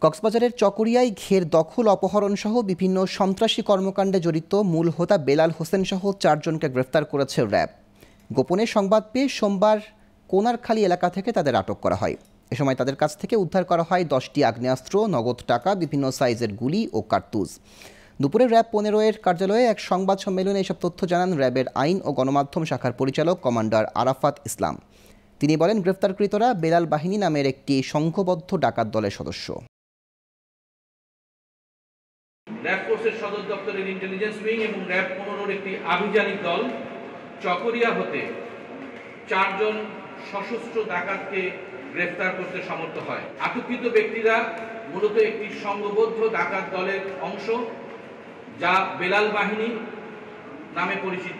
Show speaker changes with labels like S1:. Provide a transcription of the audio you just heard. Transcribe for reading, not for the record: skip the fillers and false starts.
S1: কক্সবাজারের চকরিয়ায় ঘের দখল, অপহরণ সহ বিভিন্ন সন্ত্রাসী কর্মকাণ্ডে জড়িত মূল হোতা বেলাল হোসেন সহ 4 জনকে গ্রেফতার করেছে র্যাব। গোপনে সংবাদ পেয়ে সোমবার কোনারখালী এলাকা থেকে তাদের আটক করা হয়। এ সময় তাদের কাছ থেকে উদ্ধার করা হয় 10টি আগ্নেয়াস্ত্র, নগদ টাকা, বিভিন্ন সাইজের গুলি ও কার্তুজ। দুপুরে র্যাব 15-এর কার্যালয়ে এক সংবাদ সম্মেলনে এসব তথ্য জানান র্যাবের আইন ও গণমাধ্যম শাখার পরিচালক কমান্ডার আরাফাত ইসলাম। তিনি বলেন, গ্রেফতারকৃতরা বেলাল বাহিনী নামের একটি সংঘবদ্ধ ডাকাত দলের সদস্য।
S2: র্যাব ফোর্সের সদর দপ্তরের ইন্টেলিজেন্স উইং এবং র্যাব 15-র একটি আভিযানিক দল চকরিয়া হতে 4 জন সশস্ত্র ডাকাতকে গ্রেফতার করতে সমর্থ হয়। আটককৃত ব্যক্তিরা মূলত একটি সংঘবদ্ধ ডাকাত দলের অংশ, যা বেলাল বাহিনী নামে পরিচিত।